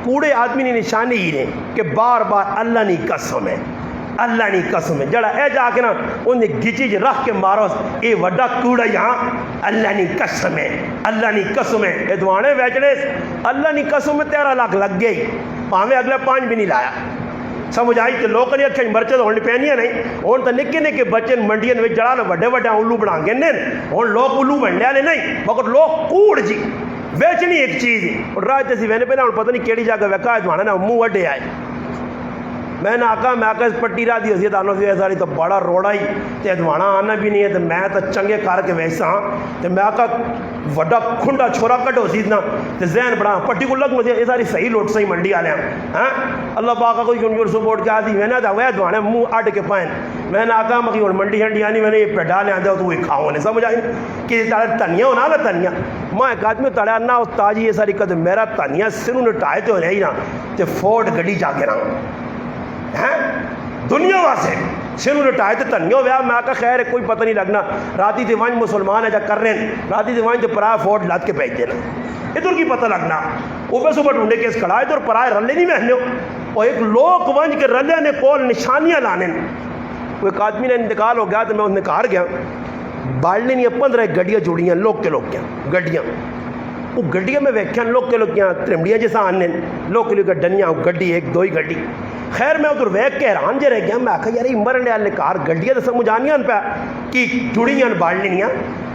کوڑے آدمی نے نشانی ہی نے کہ بار بار اللہ نہیں قسم ہے، اللہ نہیں قسم ہے، جڑا اے جا کے نا انہیں گچی رکھ کے مارو اے وڈا کوڑا یہاں اللہ نہیں قسم ہے، اللہ نہیں قسم ہے، اے دوانے ویچنے اللہ نہیں قسم ہے 13 لاکھ لگ گئی، پاویں اگلے 5 بھی نہیں لایا۔ سمجھ آئی کہ لوگ نہیں اکھیں مرچے تو ہونے پہنیاں نہیں، ہون تو نکے نکے بچے منڈیاں میں جڑا نا وڈے وڈے الو بنا گے ہون لوگ الو بننے والے نہیں، مگر لوگ کوڑ جی بیچنی ایک چیز ہے۔ اور راج تسی وینے پہ نا پتہ نہیں کیڑی جگہ ویکا ہے دوانا نا منہ وڈے آئے، میں نے آکا اس پٹی را دی حسیت آنو سی ساری تو بڑا روڑا ہی تے دوانا آنا بھی نہیں ہے تے میں تو چنگے کار کے ویسا ہاں تے میں آکا وڈا کھنڈا چھوڑا کٹو سی نا تے ذہن بڑا پٹی کو لگ مجھے یہ ساری صحیح لوٹ صحیح منڈی آلے ہیں اللہ پاکا کوئی کنجور سپورٹ کیا دی میں نے دا وہ دوانا منہ اڈ کے پائن میں نے آکا مکی اور منڈی ہنڈی آنی میں نے یہ پیڈا لے آندھا تو وہ کھاؤں نے سمجھ آئی کہ تارے تنیا ہونا نا تنیا میں ایک آدمی تڑیا نا استاجی یہ ساری قدر میرا تنیا سنوں نے ٹائے تو رہی نا تے فورڈ گڑی جا کے رہا دنیا واسے سنوں لٹائے تو تنیوں ویا میں کہا خیر کوئی پتہ نہیں لگنا راتی تے وانج مسلمان ہے جا کر رہے ہیں راتی تے وانج تے پرائے فورڈ لات کے بیچ دینا ادھر کی پتہ لگنا اوپر صبح ڈھونڈے کیس کھڑا ادھر پرائے رلے نہیں محنے اور ایک لوگ وانج کے رلے نے کول نشانیاں لانے وہ ایک آدمی نے انتقال ہو گیا تو میں انہیں کار گیا بالنے نہیں 15 گڈیاں جوڑیاں لوگ کے لوگ کیا گڈیاں وہ گڈیاں میں ویکھیاں لوگ کے لوگ کیا ترمڑیاں جیسا آنے لوگ کے لوگ ڈنیاں گڈی ایک دو ہی گڈی خیر میں ادھر ویک کے حیران جے رہ گیا میں آکھا یار مرنے والے کار گڈیاں تو سمجھ آنیاں پہ کہ جڑیاں بالنیاں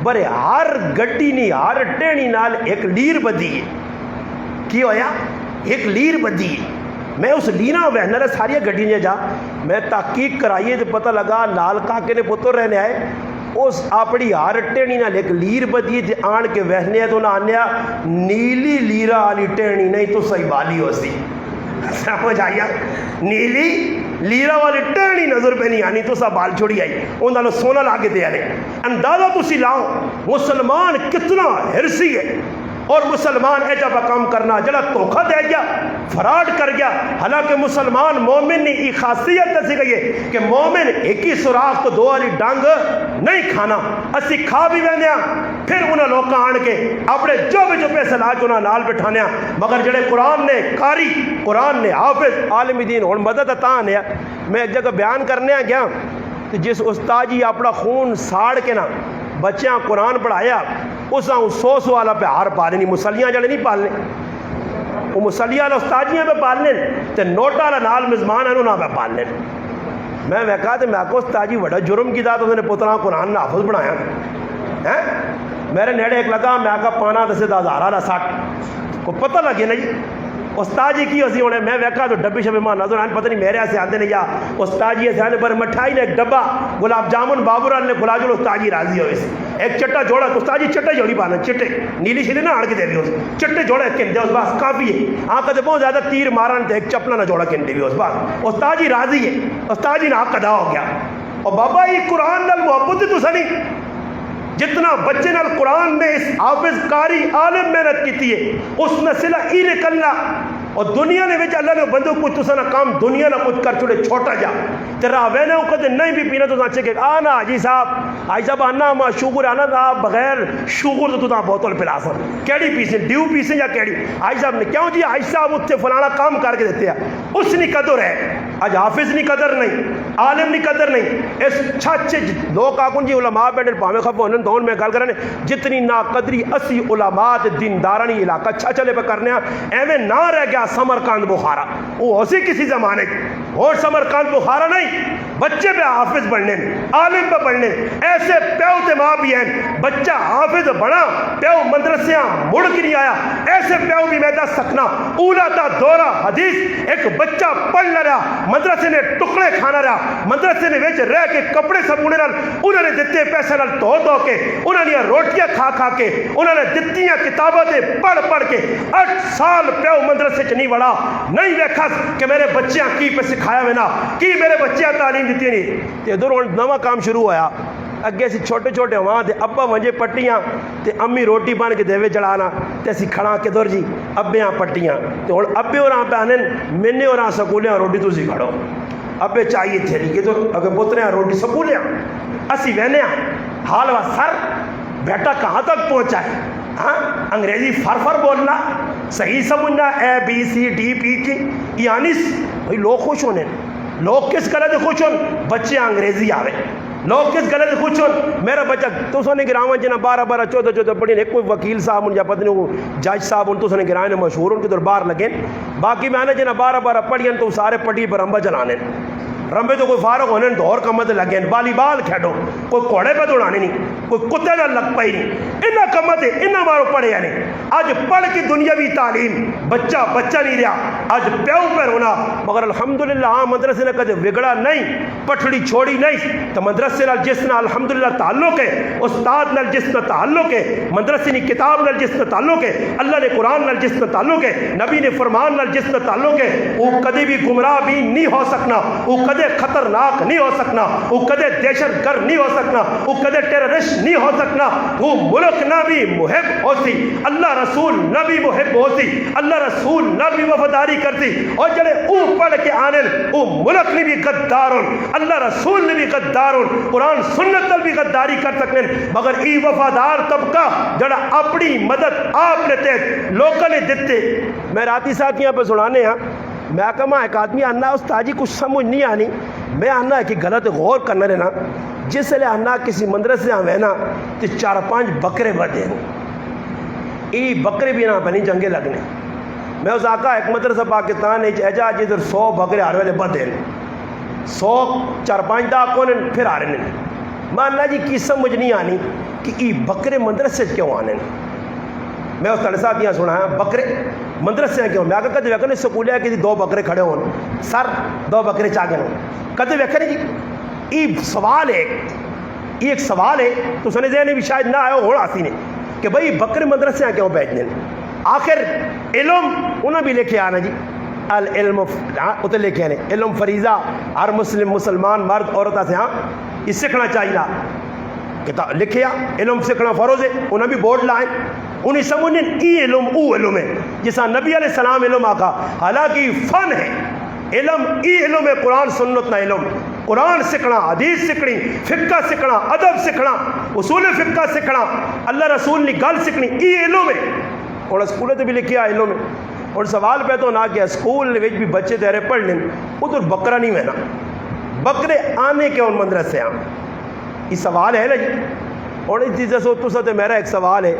برے ہر گڈی نہیں ہر ٹہنی نال ایک لیر بدی ہے کی ہویا ایک لیر بدی ہے میں اس لینا وہنر ساری گڈیاں جا میں تحقیق کرائیے تو پتہ لگا لال کاکے نے پتر رہنے آئے اس اپنی ہر ٹہنی نال ایک لیر بدی تے آن کے وہنے تو نہ آنیا نیلی لیرا والی ٹہنی نہیں تو صحیح بالی ہو سی سمجھ آیا نیلی لیرا والی ٹہنی نظر پہ نہیں آنی تو سا بال چھوڑی آئی ان دالو سونا لاگے دے آنے اندازہ تو سی لاؤ مسلمان کتنا ہرسی ہے اور مسلمان ایجا پا کام کرنا جڑا توکھا دے گیا فراڈ کر گیا حالانکہ مسلمان مومن نے ایک خاصیت دسی گئی ہے کہ مومن ایک ہی سوراخ تو دو والی ڈانگ نہیں کھانا اسی کھا بھی ویندے پھر انہاں لوکاں آن کے اپنے جو پیسے لا کے انہاں نال بٹھانے مگر جڑے قرآن نے قاری قرآن نے حافظ عالم دین اور مدد عطا نے میں ایک جگہ بیان کرنے گیا کہ جس استاجی اپنا خون ساڑ کے نا بچیاں قرآن پڑھایا اس نے 100 والا پہ ہار پالنی مسلیاں جڑے نہیں پالنے وہ مسلیاں والا استاجیاں پہ پالنے تے نوٹا والا نال مزمان انہوں نہ پہ پالنے میں کہا تو میں کو استاجی بڑا جرم کی دا تو نے پترا قرآن حافظ بنایا میرے نیڑے ایک لگا میں کہا پانا 10,000 والا 60 کو پتہ لگے نہیں استاد جی کی ہوسی ہونے میں ویکھا تو ڈبی شبی ماں نظر آنے پتہ نہیں میرے ایسے آندے نہیں یا استاد جی ایسے آنے پر مٹھائی نے ایک ڈبا گلاب جامن بابوران نے کھلا جو استاد جی راضی ہوئے سے ایک چٹا جوڑا استاد جی چٹے جوڑی پانا چٹے نیلی شیلی نہ آڑ کے دے بھی ہوئے چٹے جوڑا کن دے اس بات کافی ہے آنکھ دے بہت زیادہ تیر ماران تے ایک چپلا نہ جوڑا کن دے بھی اس بات استاد جی راضی ہے استاد جی نے آنکھ ادا ہو گیا اور بابا یہ قرآن نال محبت تو سنی جتنا بچے نال قرآن میں اس حافظ قاری عالم محنت کیتی ہے اس نے صلہ ای نکلنا اور دنیا نے وچ اللہ نے بندو کچھ تسا نہ کام دنیا نہ کچھ کر چھوڑے چھوٹا جا تیرا وینے کو کدے نہیں بھی پینا تو سا چکے آنا حاجی صاحب آنا ما شوگر آنا صاحب بغیر شوگر تو تا بوتل پلا سن کیڑی پیسیں ڈیو پیسیں یا کیڑی حاجی صاحب نے کیوں جی حاجی صاحب اتنے فلانا کام کر کے دیتے ہیں اس نے قدر ہے آج حافظ نہیں قدر نہیں عالم نہیں قدر نہیں اس چھچے لوگ آکن جی علماء بیٹھے پاویں خفو انہوں دون میں گل کرنے جتنی ناقدری اسی علماء دیندارانی علاقہ چھچلے پہ کرنے ایویں نہ رہ گیا سمرقند بخارا وہ اسی کسی زمانے اور سمرقند بخارا نہیں بچے پہ حافظ بڑھنے عالم پہ بڑھنے ایسے پیو تے ماں بھی ہیں بچہ حافظ بڑھا پیو مدرسیاں مڑ کے نہیں آیا ایسے پیو بھی میدہ سکنا اولا تا دورہ حدیث ایک بچہ پڑھ نہ رہا مدرسے نے ٹکڑے کھانا رہا مدرسے نے ویچ رہ کے کپڑے سبونے نال انہوں نے دیتے پیسے نال دو کے انہوں نے روٹیاں کھا کے انہوں نے دتیاں کتابوں دے پڑھ کے 8 سال پیو مدرسے چ نہیں بڑھا نہیں ویکھا کہ میرے بچیاں کی پہ سکھایا میں نا کی میرے بچیاں تعلیم دیتی نہیں تے ادھر نواں کام شروع ہویا اگے سی چھوٹے چھوٹے وہاں تے ابا ونجے پٹیاں تے امی روٹی بن کے دیوے چڑھانا تے اسی کھڑا کے دور جی ابیاں پٹیاں تے ہن ابے اوراں پہ آنن منے اوراں سکولیاں روٹی تسی کھڑو ابے چاہیے تھیری کہ تو اگر پتریاں روٹی سکولیاں اسی وہنیاں حال وا سر بیٹا کہاں تک پہنچا ہے ہاں انگریزی فر بولنا صحیح سمجھنا اے بی سی ڈی پی کی یعنی بھائی لوگ خوش ہونے لوگ کس گلے سے خوش ہون بچے انگریزی آوے لوگ کس گلے سے خوش ہون میرا بچہ تو سنے گراواں جنا 12 14 پڑھی ایک کوئی وکیل صاحب ان یا پتہ نہیں جج صاحب ان تو سنے گراں نے مشہور ان کے دربار لگے باقی میں نے جنا 12 پڑھین تو سارے پڑھی پر رمبا چلانے رمبے تو کوئی فارغ ہونے دور کمت لگے والی بال کھیڈو کوئی کوڑے پہ دوڑانے نہیں کوئی کتے نہ لگ پائی نہیں انہاں کمت انہاں مارو پڑھے یعنی آج پڑھ کے دنیاوی تعلیم بچہ نہیں رہا آج پیو پر ہونا مگر الحمدللہ ہاں مدرسے نے کدے بگڑا نہیں پٹھڑی چھوڑی نہیں تو مدرسے نال جس نال الحمدللہ تعلق ہے استاد نال جس نال تعلق ہے مدرسے کی کتاب نال جس نال تعلق ہے اللہ نے قرآن نال جس نال تعلق ہے نبی نے فرمان نال جس نال تعلق ہے وہ کدے بھی گمراہ بھی نہیں ہو سکنا وہ کدے خطرناک نہیں ہو سکنا وہ کدے دہشت گرد نہیں ہو سکنا وہ کدے ٹیررسٹ نہیں ہو سکنا وہ ملک نہ بھی محب ہوتی اللہ رسول نہ بھی محب ہوتی اللہ رسول نہ بھی وفاداری کرتی اور جڑے او پڑھ کے آنے او ملک نے بھی غدارون اللہ رسول نے بھی غدارون قرآن سنت نے بھی غداری کر سکنے مگر ای وفادار طبقہ جڑا اپنی مدد آپ نے تے لوگوں نے دیتے میں راتی ساتھیاں پہ سنانے ہاں میں کہا ایک آدمی آنا استاد جی کچھ سمجھ نہیں آنی میں آنا کہ غلط غور کرنا رہنا جس لئے آنا کسی مدرسے آوے نا تو 4-5 بکرے بدے ای بکرے بھی نہ بنی جنگے لگنے میں اس آقا ایک مدرسہ پاکستان ہے ایجا جدھر 100 بکرے آ رہے بدے 100 4-5 دا کونے پھر آ رہے میں اللہ جی کی سمجھ نہیں آنی کہ ای بکرے مدرسے کیوں آنے میں اس طرح ساتھ یہاں سنا ہے بکرے مدرسے کیوں میں آگا کدے ویکھا نہیں سکولے ہے کہ 2 بکرے کھڑے ہون سر 2 بکرے چاگے ہوں کدے ویکھا نہیں جی ای سوال ہے یہ ایک سوال ہے تو سنے ذہن بھی شاید نہ آئے ہو آسی نے کہ بھئی بکرے مدرسے کیوں بیٹھنے آخر علم انہوں بھی لے کے آنا جی العلم اتنے لے کے آنے علم فریضہ ہر مسلمان مرد عورتہ سے ہاں یہ سیکھنا چاہیے کتاب لکھیا علم سیکھنا فروز ہے انہیں بھی بورڈ لائیں انہیں سمجھنے ای علم او علم ہے جیسا نبی علیہ السلام علم آقا حالانکہ فن ہے علم ای علم ہے قرآن سنت نہ علم قرآن سیکھنا حدیث سیکھنی فقہ سیکھنا ادب سیکھنا اصول فقہ سیکھنا اللہ رسول نے گل سیکھنی ای علم ہے اور اسکولے تو بھی لکھیا علم ہے اور سوال پہ تو نہ کیا اسکول بھی بچے تیرے پڑھ لیں ادھر بکرا نہیں ہونا بکرے آنے کے ان مدرسے آن یہ سوال ہے نا جی اور اس چیز سے تو ساتھ میرا ایک سوال ہے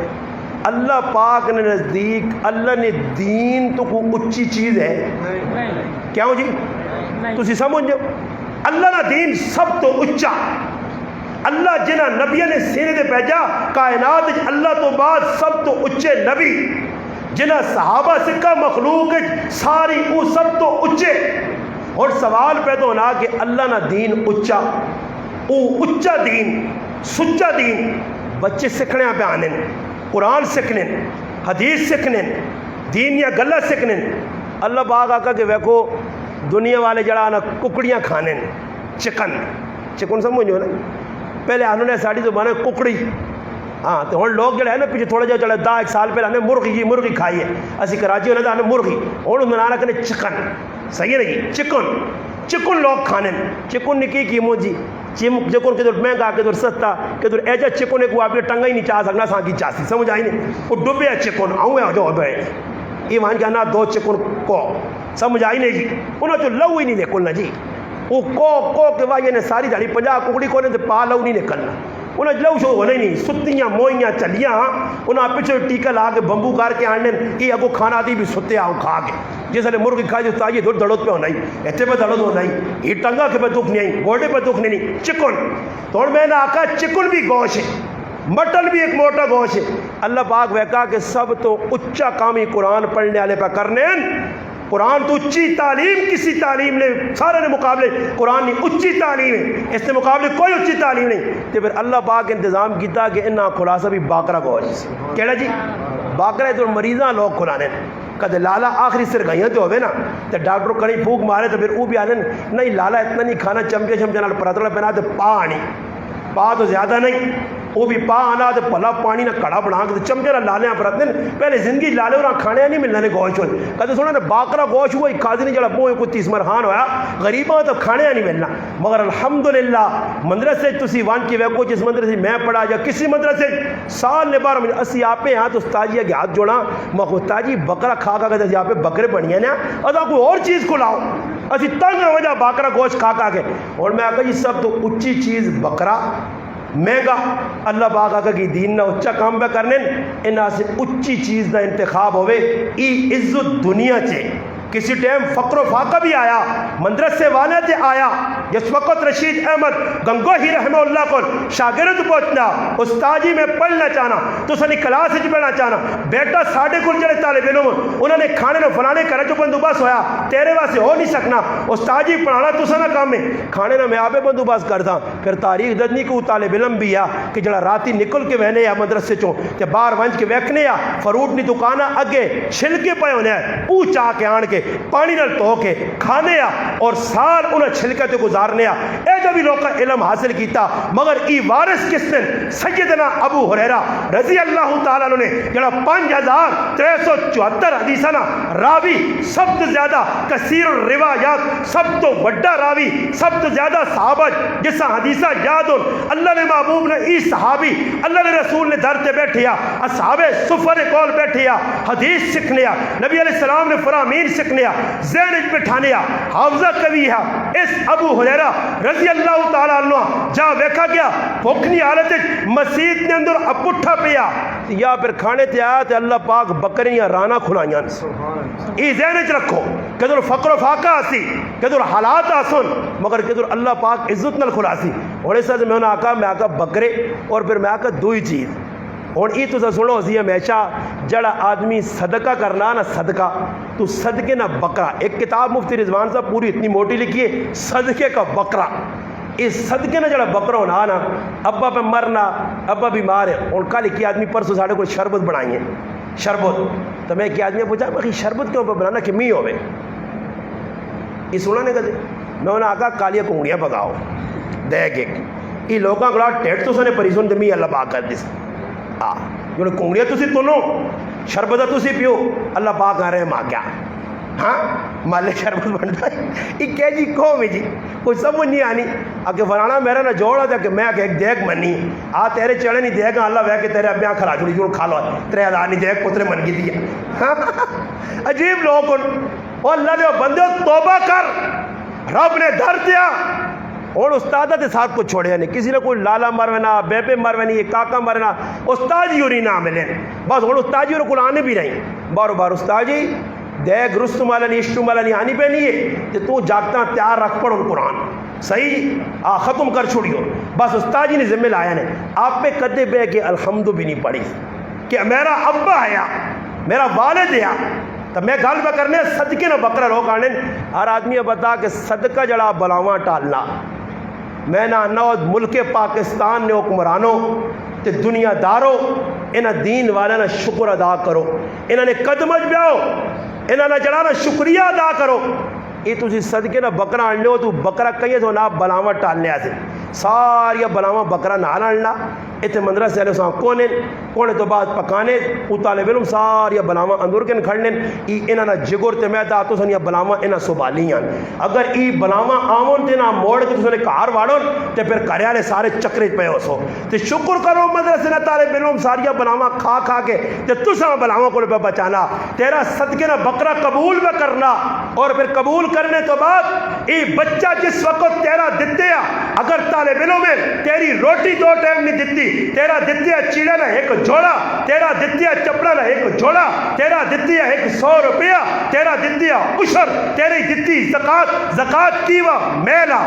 اللہ پاک نے نزدیک اللہ نے دین تو کوئی اچھی چیز ہے کیا ہو جی تسی سمجھ جو اللہ نے دین سب تو اچھا اللہ جنہ نبی نے سینے دے بھیجا کائنات اللہ تو بعد سب تو اچھے نبی جنہ صحابہ سکھا مخلوق ساری وہ سب تو اچھے اور سوال پیدا ہونا کہ اللہ نہ دین اچھا او اچھا دین سچا دین بچے سکھنے پہ آنے قرآن سکھنے حدیث سکھنے دین یا گلہ سکھنے اللہ پاک آقا کہ ویکھو دنیا والے جڑا نا ککڑیاں کھانے چکن سمجھو نا پہلے آنوں نے ساڑی زبان ہے ککڑی ہاں تو ہوں لوگ جڑے ہیں نا پیچھے تھوڑا جا چلے 1 سال پہلے آنے مرغی کھائی ہے اسی کراچی ہونے آنے مرغی ہوں منانا کہنے چکن صحیح نہیں چکن لوگ کھانے چکن نے کی مو جی چکن کدھر مہنگا کدھر سستا کدھر ایجا چکن ہے کو آپ ٹنگا ہی نہیں چاہ سکنا سان کی چاسی سمجھ آئی نہیں وہ ڈبے ہے چکن آؤں ہے جو بھائی یہ وہاں کہنا 2 چکن کو سمجھ آئی نہیں جی انہوں تو لو ہی نہیں نکلنا جی وہ کو کے وائی نے ساری دھاڑی 50 ککڑی کو نے پا لو نہیں نکلنا انہیں لو شو ہونا ہی نہیں ستیاں موئیاں چلیاں انہیں پچھو ٹیکا لا کے بمبو کر کے آنے یہ اگو کھانا دی بھی ستے آؤں کھا کے جس نے مرغی کھائی جو تاجی دور دڑوت پہ ہونا ہی ایتے پہ دڑوت ہونا ہی یہ ٹنگا کے پہ دکھ نہیں گوڑے پہ دکھ نہیں چکن تو میں نے آکا چکن بھی گوش ہے مٹن بھی ایک موٹا گوش ہے اللہ پاک ویکا کہ سب تو اچھا کامی قرآن پڑھنے والے پہ کرنے قرآن تو اچھی تعلیم کسی تعلیم نے سارے نے مقابلے قرآن نے اچھی تعلیم ہے اس نے مقابلے کوئی اچھی تعلیم نہیں تو پھر اللہ پاک انتظام کیتا کہ انہاں خلاصہ بھی باقرہ گوش کہڑا جی باقرہ تو مریضاں لوگ کھلانے کدے لالا آخری سر گئیاں تو ہوئے نا تو ڈاکٹر کہیں پھوک مارے تو پھر وہ بھی آنے نہیں لالا اتنا نہیں کھانا چمچے نال پراتڑا پہنا تو پا آنی پا تو زیادہ نہیں وہ بھی پا آنا تو پلا پانی نہ کڑا بنا کے چمچے نہ لالے پرتن پہلے زندگی لالے اور کھانے نہیں ملنا نے گوشت ہوئے کہتے سونا نے باقرا گوشت ہوا کھادی نہیں جڑا پوئے کو 30 مرحان ہویا غریباں تو کھانے نہیں ملنا مگر الحمدللہ مدرسے تسی وان کی ویکو جس مدرسے میں پڑھا یا کسی مدرسے سال نے بار اسی آپ ہاں تو استاجی کے ہاتھ جوڑا میں استاجی بکرا کھا کھا کے آپ بکرے بنیا نا ادا کوئی اور چیز کو لاؤ اسی تنگ ہو جا باقرا گوشت کھا کھا کے اور میں آگا جی سب تو اچھی چیز بکرا مہنگا اللہ باغ آگا کی دین نہ اچھا کام پہ کرنے انہا سے اچھی چیز نہ انتخاب ہوئے ای عزت دنیا چے کسی ٹائم فقر و فاقہ بھی آیا مدرسے والے تے آیا جس وقت رشید احمد گنگوہی رحمہ اللہ کو شاگرد پہنچنا استاجی میں پڑھنا چاہنا تو سنی کلاس ہی پڑھنا چاہنا بیٹا ساڑھے کل چلے طالب علم انہوں نے کھانے نو فلانے کرے جو بندوباس ہویا تیرے واسے ہو نہیں سکنا استاجی پڑھانا تو سنا کام میں کھانے نو میں آپے بندوباس کرتا پھر تاریخ ددنی کو طالب علم بھی آ کہ جڑا راتی نکل کے وہنے یا مدرسے چوں تے بار ونج کے ویکنے یا فروٹ نہیں دکانا اگے چھلکے پے ہونے پوچھا کے آن کے پانی نل تو کے کھانے اور سال انہیں چھلکے تے گزارنے اے جو بھی لوگ کا علم حاصل کیتا مگر ای وارث کس نے سیدنا ابو ہریرہ رضی اللہ تعالیٰ نے جڑا 5374 حدیثنا راوی سب تو زیادہ کثیر الروایات سب تو بڑا راوی سب تو زیادہ صحابہ جسا حدیثہ یاد ہو اللہ نے محبوب نے ای صحابی اللہ نے رسول نے در تے بیٹھیا اصحاب صفر کول بیٹھیا حدیث سکھنیا نبی علیہ السلام نے فرامین سکھنیا ذہن بٹھانیا حافظہ کبھی ہے اس ابو ہریرہ رضی اللہ تعالیٰ عنہ جا ویکھا گیا بھوکنی حالت مسجد نے اندر اپٹھا پیا یا پھر کھانے تے آیا تے اللہ پاک بکریاں رانا کھلائیاں ای ذہن وچ رکھو کدھر فقر و فاقہ آسی کدھر حالات آسن مگر کدھر اللہ پاک عزت نال کھلاسی اور اس سے میں آکا بکرے اور پھر میں آکا دوئی چیز اور ای تو سنو اسی ہمیشہ جڑا آدمی صدقہ کرنا نا صدقہ تو صدقے نہ بکرا ایک کتاب مفتی رضوان صاحب پوری اتنی موٹی لکھی ہے صدقے کا بکرا اس صدقے نہ جڑا بکرا ہونا نا ابا پہ مرنا ابا بیمار ہے اور کل ایک آدمی پرسوں ساڑھے کو شربت بنائی ہے شربت تو میں ایک آدمی پوچھا میں شربت کیوں پہ بنانا کہ می ہوئے یہ سنا نہیں کہتے میں انہیں آکا کالیاں کنگڑیاں پکاؤ دیکھ ایک یہ لوگاں گڑا ٹیٹ تو سنے پریسون دمی اللہ پاک کر دیس جو کنگڑیاں تسی تنو شربتہ تسی پیو اللہ پاک آ رہے ہیں ماں کیا ہاں مالے شربت بنتا ہے یہ کہہ جی کہو میں جی کوئی سمجھ نہیں آنی آگے فلانا میرا نہ جوڑا تھا کہ میں ایک دیکھ منی تیرے چڑھے نہیں دیکھ اللہ وے کہ تیرے اب یہاں کھلا چھوڑی جوڑ کھا لو 3000 نہیں دیکھ پترے من کی دیا عجیب لوگ اور اللہ نے بندے توبہ کر رب نے در دیا اور استادہ کے ساتھ کو چھوڑے نہیں کسی نے کوئی لالا مرونا بیبے مروانی کاکا مرنا استاد یوری نہ ملے بس اور استاد یور کو آنے بھی نہیں بار بار استاد جی دیکھ رستم والا نہیں اشتم والا نہیں آنی پہ نہیں ہے کہ تو جاگتا تیار رکھ پڑھ ان قرآن صحیح ختم کر چھوڑیو بس استاد جی نے ذمہ لایا نے آپ پہ کدے بے کہ الحمد بھی نہیں پڑھی کہ میرا ابا آیا میرا والد آیا تو میں گل پہ کرنے صدقے نہ بکرا روک آنے ہر آدمی بتا کہ صدقہ جڑا بلاواں ٹالنا میں نہ نو ملک پاکستان نے حکمرانوں تے دنیا داروں انہاں دین والا نہ شکر ادا کرو انہاں نے قدمج بیاؤ انہاں نے جڑا نہ شکریہ ادا کرو یہ تسی صدقے نہ بکرا آنے ہو تو بکرا کہیں تو نہ بلاواں ٹالنے آتے ساریا بلاواں بکرا نہ آنا اتنے مدرسے والے ساں کونے تو بعد پکانے او طالب علم ساریا بلاواں اندر کے کھڑنے انہاں نہ جگر تے میدا تو سنیا بلاواں انہاں سنبھالیاں اگر ای بلاواں آون تے نہ موڑ کے تو نے کار واڑن تے پھر گھر والے سارے چکرے پے ہو سو تے شکر کرو مدرسے نہ طالب علم ساریا بلاواں کھا کھا کے تے تساں بلاواں کو پہ بچانا تیرا صدقے نہ بکرا قبول بھی کرنا اور پھر قبول کرنے تو بعد ای بچہ جس وقت تیرا دتے اگر طالب علم میں تیری روٹی 2 ٹائم نہیں دتی تیرا دتیا چیڑا نہ ایک جوڑا تیرا دتیا چپڑا نہ ایک جوڑا تیرا دتیا 100 روپیہ تیرا دتیا عشر تیری دتی زکات کیوا میلا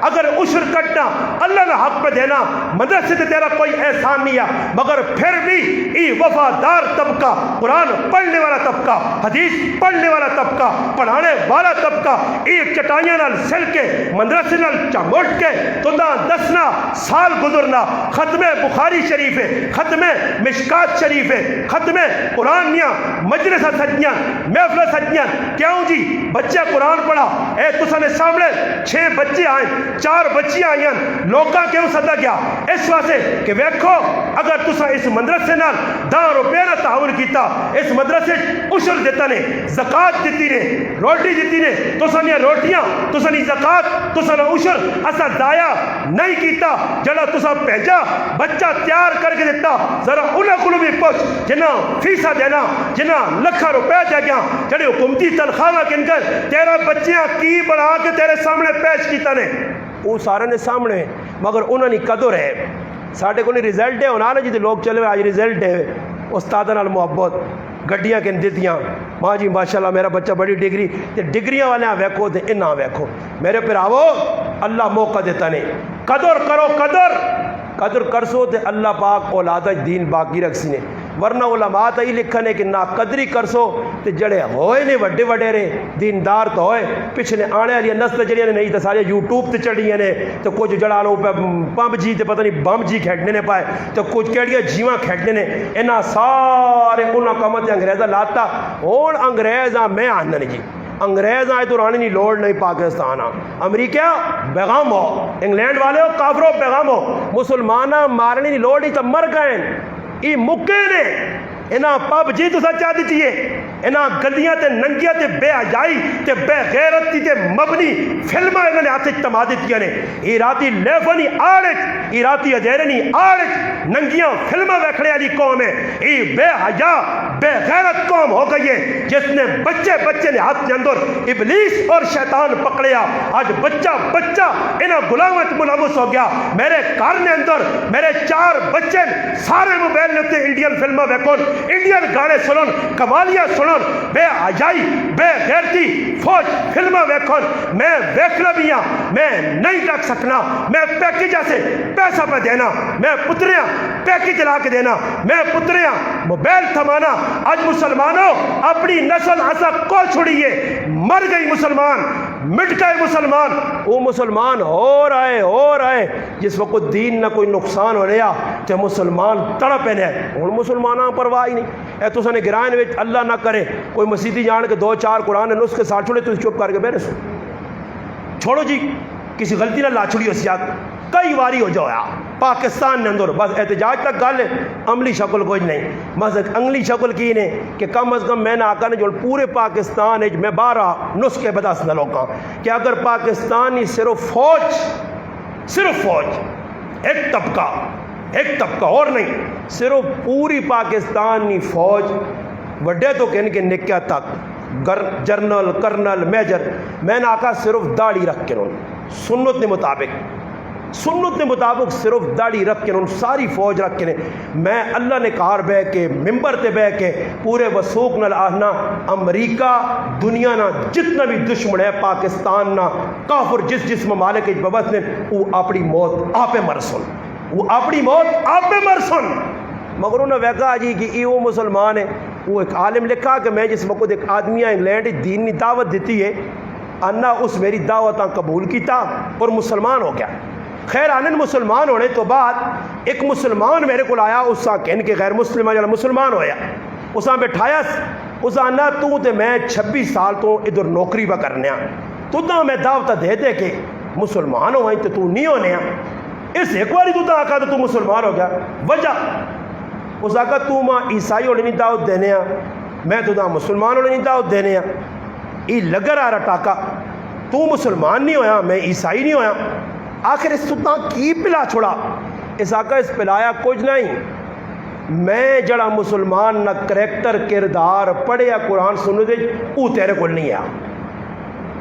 اگر عشر کٹنا اللہ نے حق پہ دینا مدرسے سے تیرا کوئی احسان نہیں ہے مگر پھر بھی ای وفادار طبقہ قرآن پڑھنے والا طبقہ حدیث پڑھنے والا طبقہ پڑھانے والا طبقہ ایک چٹائیاں نال سل کے مدرسے نال چموٹ کے تو نہ 10 سال گزرنا ختم بخاری شریف ہے ختم مشکات شریف ہے ختم قرآنیاں مجلس سجیاں محفل سجیاں کیوں جی بچے قرآن پڑھا اے تساں نے سامنے 6 بچے آئے 4 بچیاں آئی لوکاں کیوں سدا گیا اس واسطے کہ ویکھو اگر تسا اس مدرسے نال 10 روپے نہ تعاون کیتا اس مدرسے عشر دیتا نے زکات دیتی نے روٹی دیتی نے تسا نے روٹیاں تسا نے زکات تسا نے عشر اسا ضائع نہیں کیتا جڑا تسا بھیجا بچہ تیار کر کے دیتا ذرا انہاں کولوں بھی پوچھ جنہ فیسا دینا جنہ لکھاں روپے دے گیا جڑے حکومتی تنخواہ کن کر تیرا بچیاں کی بنا کے تیرے سامنے پیش کیتا نے وہ سارے نے سامنے مگر انہوں نے قدر ہے ساڈے کو نہیں رزلٹ ہے ہونا نا جی لوگ چلے آج رزلٹ ہے استاد نال محبت گڈیاں کن دیتیاں ماں جی ماشاءاللہ میرا بچہ بڑی ڈگری تے ڈگریاں والے ویکھو تے انہاں ویکھو میرے پراوو اللہ موقع دیتا نہیں قدر کرو قدر کرسو تے اللہ پاک اولاد دین باقی رکھ نے ورنہ علماء تے لکھنے کہ نا قدری کرسو تے جڑے ہوئے نے وڈے وڈیرے دیندار تو ہوئے پچھلے آنے والی نسل جڑیاں نے نہیں تے سارے یوٹیوب تے چڑھیاں نے تے کچھ جڑا لو پمپ جی تے پتہ نہیں بم جی کھیڈنے نے پائے تے کچھ کیڑیاں جیواں کھیڈنے نے انہاں سارے انہاں کماں تے انگریزاں لاتا ہن انگریزاں میں آنن جی انگریز آئے تو رانی نہیں لوڑ نہیں پاکستان امریکہ پیغام ہو انگلینڈ والے ہو کافروں پیغام ہو مسلمانہ مارنی نہیں لوڑ نہیں تو مر گئے یہ مکے نے انہاں پب جی تو سچا دیتی ہے انہاں گلیاں تے ننگیاں تے بے حیائی تے بے غیرتی تے مبنی فلماں انہوں نے ہاتھ تما دیتی نے ایراتی لیفنی آڑچ ایراتی اجیرنی آڑچ ننگیاں فلماں ویکھنے والی قوم ہے یہ بے حیا بے غیرت قوم ہو گئی ہے جس نے بچے نے ہاتھ کے اندر ابلیس اور شیطان پکڑیا آج بچہ انہاں غلامت ملوث ہو گیا میرے گھر نے اندر میرے 4 بچے سارے موبائل نے تے انڈین فلماں ویکھون انڈین گانے سنن قوالیاں سنن بے حیائی بے غیرتی فوج فلماں ویکھن میں ویکھنا بھی ہاں میں نہیں رکھ سکنا میں پیکیج سے پیسہ پہ دینا میں پتریاں پیکیج لا کے دینا میں پتریاں موبائل تھمانا آج مسلمانوں اپنی نسل ایسا کو چھڑیے مر گئی مسلمان مٹ گئے مسلمان وہ مسلمان ہو رہے جس وقت دین نہ کوئی نقصان ہو رہا تو مسلمان تڑپے نے اور مسلمانوں پرواہ ہی نہیں اے تو سنے گرائن وچ اللہ نہ کرے کوئی مسیدی جان کے 2-4 قرآن نے نسخے ساتھ چھوڑے تو چپ کر کے بیٹھے چھوڑو جی کسی غلطی نہ لا چھڑی اس یاد کئی واری ہو جایا پاکستان نے اندر بس احتجاج تک گل عملی شکل کوئی نہیں بس عملی شکل کی نے کہ کم از کم میں نے آقا نے جو پورے پاکستان میں 12 نسخے بتا سنا لوگاں کہ اگر پاکستانی صرف فوج ایک طبقہ اور نہیں صرف پوری پاکستانی فوج وڈے تو کہنے کے نکیا تک جرنل کرنل میجر میں نے آقا صرف داڑھی رکھ کے سنت کے مطابق صرف داڑھی رکھ کے ساری فوج رکھ کے میں اللہ نے کار بہ کے ممبر تے بہ کے پورے وسوق نال آہنا امریکہ دنیا نہ جتنا بھی دشمن ہے پاکستان نہ کافر جس ممالک ببس نے وہ اپنی موت آپ مرسن مگر انہوں نے ویکھا جی کہ یہ وہ مسلمان ہے وہ ایک عالم لکھا کہ میں جس وقت ایک آدمی انگلینڈ دینی دعوت دیتی ہے انا اس میری دعوت قبول کیتا اور مسلمان ہو گیا خیر آنن مسلمان ہونے تو بعد ایک مسلمان میرے کو آیا اس کا کہن کے غیر مسلمہ جب مسلمان ہویا اس نے بٹھایا اس آنا تو تے میں 26 سال تو ادھر نوکری با کرنے تو دا میں دعوت دے کے مسلمان ہوئیں تو نہیں ہونے اس ایک باری تو آقا تو مسلمان ہو گیا وجہ اس آقا تو ماں عیسائی ہونے نہیں دعوت دینے میں تو دا مسلمان ہونے نہیں دعوت دینے یہ لگ رہا ٹاکا تو مسلمان نہیں ہویا میں عیسائی نہیں ہویا آخر اس تو کی پلا چھوڑا اس آقا اس پلایا کچھ نہیں میں جڑا مسلمان نہ کریکٹر کردار پڑھیا قرآن سنو دے وہ تیرے کو نہیں آ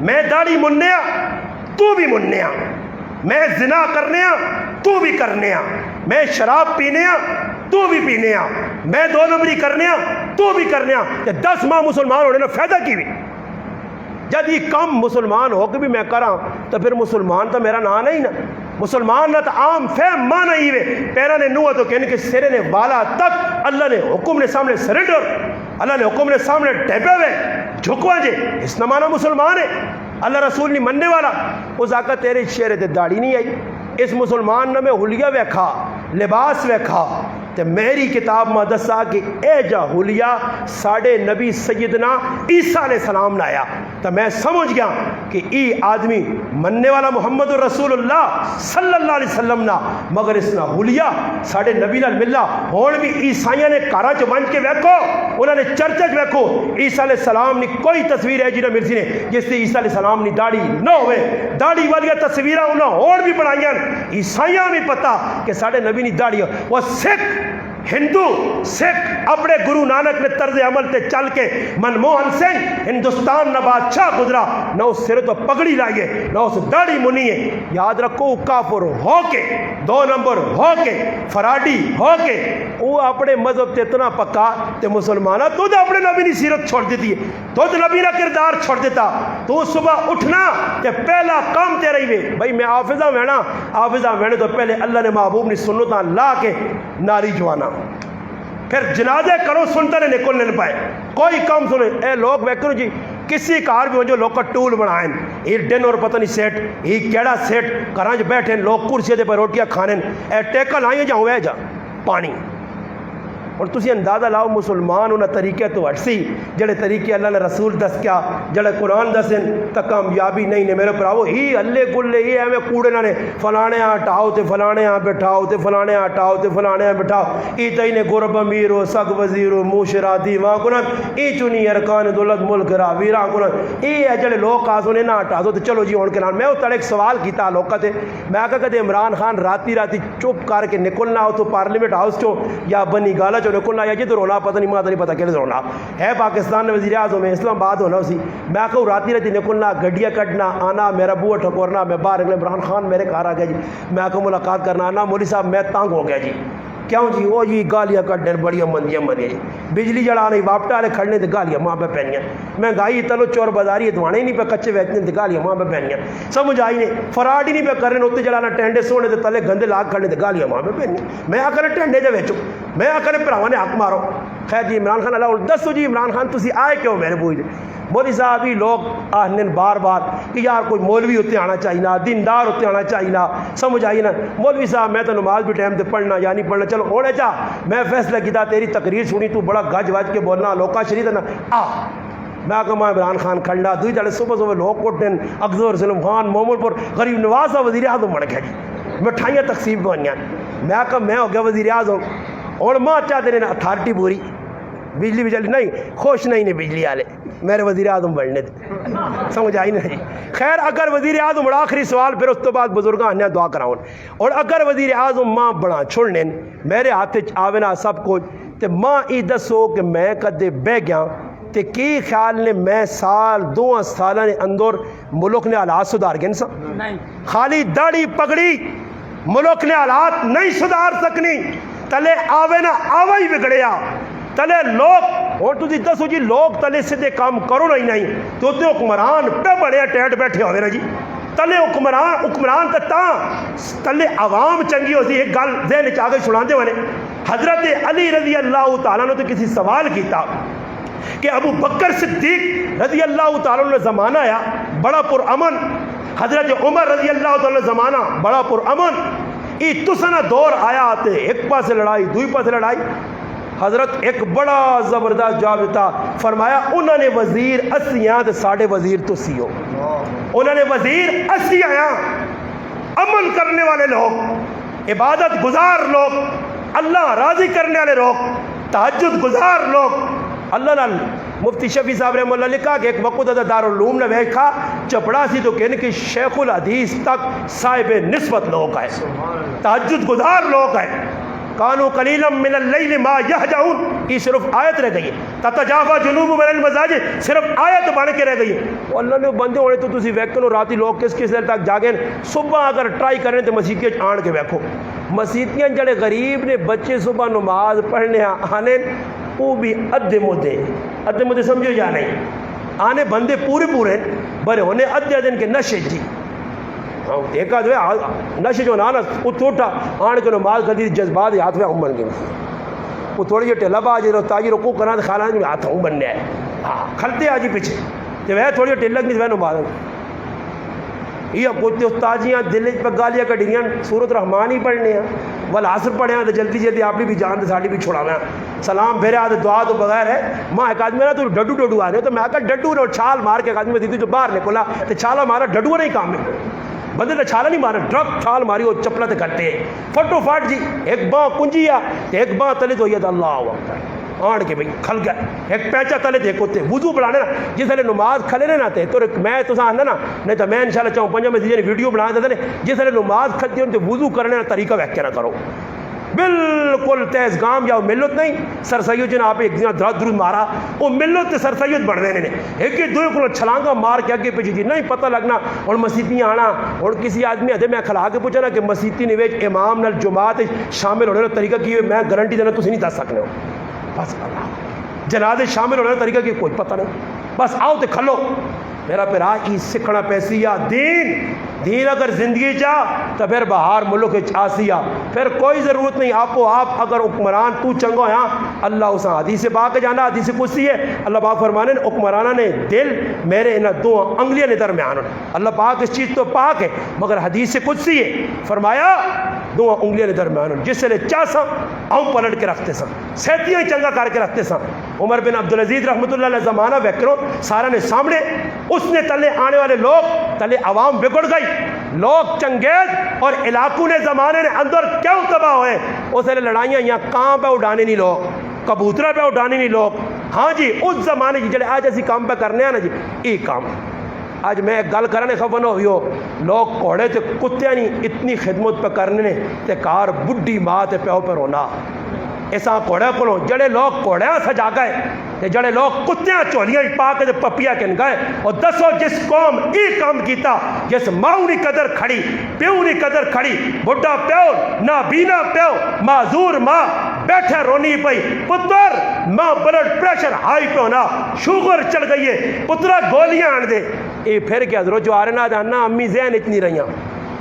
میں داڑھی مننے تو بھی مننے میں زنا کرنے تو بھی کرنے میں شراب پینے تو بھی پینے میں 2 نمبری کرنے تو بھی کرنے 10 ماہ مسلمان ہونے نے فائدہ کی بھی جب یہ کم مسلمان ہو کے بھی میں کراں تو پھر مسلمان تو میرا نام نہیں نا مسلمان نہ تو عام فہم ماں نہیں ہوئے پیرا نے نوہ تو کہنے کہ سرے نے والا تک اللہ نے حکم نے سامنے سرنڈر اللہ نے حکم نے سامنے ٹیپے ہوئے جھکوا جے اس نہ مانا مسلمان ہے اللہ رسول نہیں مننے والا اس آقا تیرے شیرے تے داڑھی نہیں آئی اس مسلمان نے میں حلیہ ویکھا لباس ویکھا تے میری کتاب میں دسا کہ اے جا حلیہ ساڑھے نبی سیدنا عیسیٰ علیہ السلام نے آیا تو میں سمجھ گیا کہ ای آدمی مننے والا محمد رسول اللہ صلی اللہ علیہ وسلم نا مگر اس نا حلیہ ساڑھے نبی نال ملا ہون بھی عیسائیاں نے کارا چ بن کے ویکھو انہوں نے چرچ ویکھو عیسیٰ علیہ السلام نے کوئی تصویر ہے جنہیں مرسی نے جس سے عیسیٰ علیہ السلام نے داڑھی نہ ہوئے داڑھی والی تصویریں انہوں اور بھی بنائیاں عیسائیاں بھی پتا کہ ساڑھے نبی نے داڑھی وہ سکھ ہندو سکھ اپنے گرو نانک نے طرز عمل تے چل کے منموہن سنگھ ہندوستان نہ بادشاہ گزرا نہ اس سر تو پگڑی لائیے نہ اس داڑھی منی ہے یاد رکھو کافر ہو کے 2 نمبر ہو کے فراڈی ہو کے وہ اپنے مذہب تے اتنا پکا تے مسلمانہ تو اپنے نبی نے سیرت چھوڑ دیتی ہے تو نبی نہ کردار چھوڑ دیتا تو صبح اٹھنا تے پہلا کام تے رہی وے بھائی میں حافظہ وینا حافظہ وینے تو پہلے اللہ نے محبوب نے سنتاں لا کے ناری جوانا پھر جنازے کرو سنتے نے نکل نہیں پائے کوئی کام سنے اے لوگ ویکھو جی کسی کار بھی ہو جو لوگ کا ٹول بنائیں یہ ڈن اور پتہ نہیں سیٹ یہ کیڑا سیٹ کرانچ بیٹھیں لوگ کرسی دے پر روٹیاں کھانے اے ٹیکل آئیں جاؤں ہے جا پانی اور تسی اندازہ لاؤ مسلمان انہاں طریقے تو ہٹ سی جڑے طریقے اللہ نے رسول دس کیا جڑے قرآن دسن تا کامیابی نہیں نے میرے پراؤ ہی اللہ گلے یہ ہے میں کوڑے نہ نے فلانے ہاں ہٹاؤ تے فلانے ہاں بٹھاؤ تے فلانے ہاں ہٹاؤ تے فلانے ہاں بٹھاؤ ای تئی نے گرب امیر و سگ وزیر و موشرا دیواں کنن ای چنی ارکان دولت ملک را ویراں کنن ای ہے جڑے لوگ آسو نے نہ ہٹا دو تے چلو جی ہون کے نال میں اس طرح ایک سوال کیتا لوکاں تے میں کہا کہ عمران خان راتی چپ کر کے نکلنا ہو تو پارلیمنٹ ہاؤس چوں یا بنی گالا چو نکلنا یا جی تو رونا پتہ نہیں ماں نہیں پتہ کہ رونا ہے پاکستان میں وزیر اعظم میں اسلام آباد ہونا اسی میں کہوں راتی نکلنا گڈیاں کٹنا آنا میرا بوہ ٹھکورنا میں باہر نکلے عمران خان میرے گھر آ گیا جی میں کہوں ملاقات کرنا آنا مولوی صاحب میں تنگ ہو گیا جی کیوں جی وہ جی گالیاں کٹنے بڑیاں مندیاں جی بجلی جڑا نہیں واپٹا والے کھڑنے تے گالیاں ماں پہ پہنیاں مہنگائی تلو چور بازاری دوانے ہی نہیں پہ کچے ویچنے تے گالیاں ماں پہ پہنیاں سمجھ آئی نہیں فراڈ ہی نہیں پہ کرنے اتنے جڑانا ٹینڈے سونے تے تلے گندے لاگ کھڑنے تے گالیاں ماں پہ پہنیاں میں آ کر ٹینڈے جا ویچو میں آ کر پراواں نے حق مارو خیر جی عمران خان اللہ دسو جی عمران خان تسی آئے کیوں میرے بوئی مولوی صاحب ہی لوگ آہنے بار بار کہ یار کوئی مولوی ہوتے آنا چاہیے نا دیندار ہوتے آنا چاہیے نا سمجھ آئی نا مولوی صاحب میں تو نماز بھی ٹائم تے پڑھنا یا نہیں پڑھنا چلو ہونے چاہ میں فیصلہ کیتا تیری تقریر سنی تو بڑا گج وج کے بولنا لوکا شریف نا میں کہا میں عمران خان کھڑنا دوئی جڑے صبح صبح لوگ اٹھن اکثر سلم خان محمد پور غریب نواز صاحب وزیر اعظم بن گیا جی مٹھائیاں تقسیم کرنیاں میں کہا میں ہو گیا وزیر اعظم اور ماں چاہتے ہیں اتھارٹی پوری بجلی بجلی نہیں خوش نہیں نے بجلی والے میرے وزیر اعظم بننے تھے سمجھ آئی نا جی خیر اگر وزیر اعظم بڑا آخری سوال پھر اس تو بعد بزرگاں نے دعا کراؤں اور اگر وزیر اعظم ماں بڑا چھوڑنے میرے ہاتھ آوے نا سب کچھ تو ماں ای دسو کہ میں کدے بہ گیا تے کی خیال نے میں سال 2 سالہ نے اندر ملک نے حالات سدھار گئے سا خالی داڑھی پگڑی ملک نے حالات نہیں سدھار سکنی تلے آوے نا آوے ہی بگڑیا تلے لوگ اور تسی دسو جی لوگ تلے سدھے کام کرو نہیں تو تے حکمران پہ بڑے ٹیٹ بیٹھے ہوئے نا جی تلے حکمران تلے عوام چنگی ہوتی ایک گل ذہن چاہ کے سناتے ہوئے حضرت علی رضی اللہ تعالیٰ نے تو کسی سوال کیتا کہ ابو بکر صدیق رضی اللہ تعالیٰ نے زمانہ آیا بڑا پرامن حضرت عمر رضی اللہ تعالیٰ نے زمانہ بڑا پرامن ای تسنا دور آیا آتے ایک پاسے لڑائی دوئی پاسے لڑائی حضرت ایک بڑا زبردست جواب دیتا فرمایا انہوں نے وزیر 80 آیا تو ساڑھے وزیر تو سی ہو انہوں نے وزیر 80 آیا عمل کرنے والے لوگ عبادت گزار لوگ اللہ راضی کرنے والے لوگ تہجد گزار لوگ اللہ نال مفتی شفیع صاحب رحمہ اللہ لکھا کہ ایک وقت دارالعلوم نے ویکھا چپڑا سی تو کہنے کہ شیخ الحدیث تک صاحب نسبت لوگ آئے تہجد گزار لوگ آئے کانو قلیلا من اللیل ما یہجعون یہ صرف آیت رہ گئی تتجافا جنوبہم عن المضاجع صرف آیت بن کے رہ گئی اللہ نے بندے ہونے تو تسی ویکھو راتی لوگ کس دیر تک جاگیں صبح اگر ٹرائی کریں تو مسیحیت آن کے ویکھو مسیحیاں جڑے غریب نے بچے صبح نماز پڑھنے آنے وہ بھی ادھے مدے سمجھو یا نہیں آنے بندے پورے بڑے ہونے ادھے دن کے نشے جی ایک آدھ نشے جو نانا اتو اٹھا آنے کے نماز کردی جذبات ہاتھ میں ہوں بن گئے وہ تھوڑی جی ٹیلا با جی تاجی رکو کرنا خالہ میں ہاتھ ہوں بننے آئے ہاں کھلتے آجی پیچھے جب وہ تھوڑی ٹیلا کی وہ نماز یہ کچھ تاجیاں دل پہ گالیاں کٹیاں سورت رحمان ہی پڑھنے ہیں والعصر پڑھے ہیں تو جلدی جلدی اپنی بھی جان ساڑی بھی چھڑانا سلام پھیرے آدھے دعا تو بغیر ہے ماں ایک آدمی نا تو ڈڈو آ رہے تو میں کہا ڈڈو نے چھال مار کے ایک آدمی دیتی جو باہر نکلا تو چھالا مارا ڈڈو نہیں کام میں بندے نے چھالا نہیں مارا ڈرک چھال ماری وہ چپلا تے کٹے فٹو فٹ جی ایک باں کنجی آ ایک باں تلے تو یہ اللہ اکبر آڑ کے بھئی کھل گیا ایک پیچا تلے دیکھو تے وضو بڑھانے نا جس لئے نماز کھلے نے نا تے تو میں تو سا آندھا نا نہیں تو میں انشاءاللہ چاہوں پنجا میں دیجئے ویڈیو بنا دیتا نے جس لئے نماز کھلتی ہے تے وضو کرنے نا طریقہ ویک کے نہ کرو بالکل تیز گام جاؤ ملت نہیں سر سید جن آپ ایک دن درد درود مارا وہ ملت تے سر سید بڑھ دینے نے ایک ہی دوئے کو چھلانگا مار کے اگے پیچھے جی نہیں پتہ لگنا اور مسیطی آنا اور کسی آدمی آدھے میں کھلا کے پوچھا نا کہ مسیطی نویج امام نال جماعت شامل ہونے کا طریقہ کی میں گارنٹی دینا تسی نہیں دس سکنے ہو بس اللہ جنازے شامل ہونے کا طریقہ کی کوئی پتہ نہیں بس آؤ تے کھلو میرا پھر آئی سکھنا پیسی یا دین اگر زندگی چاہ تو پھر باہر ملک چاسیا پھر کوئی ضرورت نہیں آپ کو آپ اگر حکمران تو چنگو یہاں اللہ اسا حدیث پاک جانا حدیث قدسی ہے اللہ پاک فرمانے حکمرانہ نے دل میرے انہ دو انگلیاں نے درمیان اللہ پاک اس چیز تو پاک ہے مگر حدیث قدسی ہے فرمایا دو انگلیاں نے درمیان جس سے چاہ سا آؤں پلٹ کے رکھتے سا سیتیاں ہی چنگا کر کے رکھتے سا عمر بن عبدالعزیز رحمۃ اللہ علیہ زمانہ ویکرو سارا نے سامنے اس نے تلے آنے والے لوگ تلے عوام بگڑ گئی لوگ چنگیز اور علاقوں نے زمانے نے اندر کیوں تباہ ہوئے اس نے لڑائیاں یہاں کام پہ اڑانے نہیں لوگ کبوترہ پہ اڑانے نہیں لوگ ہاں جی اس زمانے کی جڑے آج ایسی کام پہ کرنے ہیں نا جی ایک کام آج میں ایک گل کرنے خبر ہوئی ہو لوگ کوڑے تے کتے نہیں اتنی خدمت پہ کرنے تے کار بڈی ماں تے پیو پہ رونا ایسا کوڑے کو جڑے لوگ کوڑے سجا گئے تے جڑے لوگ کتیاں چولیاں پا کے پپیا کن گئے اور دسو جس قوم ای کام کیتا جس ماؤں نی قدر کھڑی پیو نی قدر کھڑی بڑھا پیو نہ بینا پیو معذور ماں بیٹھے رونی پئی پتر ماں بلڈ پریشر ہائی پہ ہونا شوگر چڑھ گئی ہے پترا گولیاں آن دے اے پھر کیا درو جو آ رہے نا دانا امی ذہن اتنی رہیاں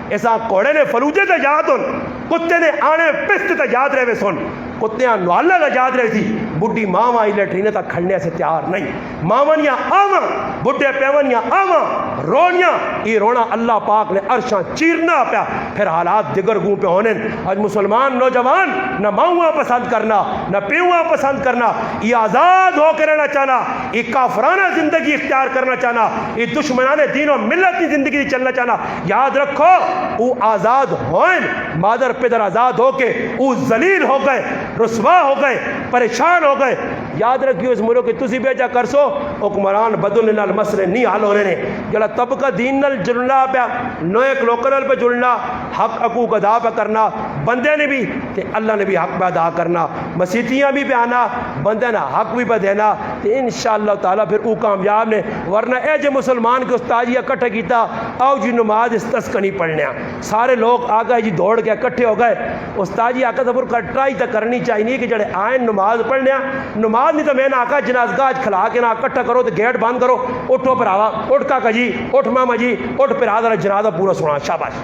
ایسا کوڑے نے فلوجے تے یاد ہون کتے نے آنے پست تے یاد رہے سن کتیاں نوالا کا یاد رہی تھی بڈی ماں آئی لیٹرینے تک کھڑنے سے تیار نہیں ماونیاں آواں بڈے پیونیاں آواں رونیاں یہ رونا اللہ پاک نے عرشاں چیرنا پیا پھر حالات دیگر گوں پہ ہونے آج مسلمان نوجوان نہ ماؤں پسند کرنا نہ پیواں پسند کرنا یہ آزاد ہو کے رہنا چاہنا یہ کافرانہ زندگی اختیار کرنا چاہنا یہ دشمنان دین و ملت کی زندگی چلنا چاہنا یاد رکھو وہ آزاد ہوئیں مادر پدر آزاد ہو کے وہ ذلیل ہو گئے رسوا ہو گئے پریشان ہو گئے یاد رکھیو اس ملک کی تسی بیجا کرسو حکمران بدل نال مسئلے نہیں حل ہونے نے جڑا طبقہ دین نال جڑنا پیا نویک لوکل پہ جڑنا حق حقوق ادا پہ کرنا بندے نے بھی تے اللہ نے بھی حق پہ ادا کرنا مسیتیاں بھی پہ آنا بندے نے حق بھی پہ دینا تے انشاءاللہ تعالیٰ پھر او کامیاب نے ورنہ اے جے مسلمان کے استاجیہ کٹھے کیتا آؤ جی نماز استسقنی پڑھنے سارے لوگ آ گئے جی دوڑ کے کٹھے ہو گئے استاجی آقا دبر کا ٹرائی تو کرنی چاہیے کہ جڑے آئیں نماز پڑھنے نماز نہیں تو میں نے آقا جنازگاہ کھلا کے نہ کٹھا کرو تو گیٹ بند کرو اٹھو پھر آوا اٹھ کا جی اٹھ ماما جی اٹھ پھر آدھا جنازہ پورا سنا شاباش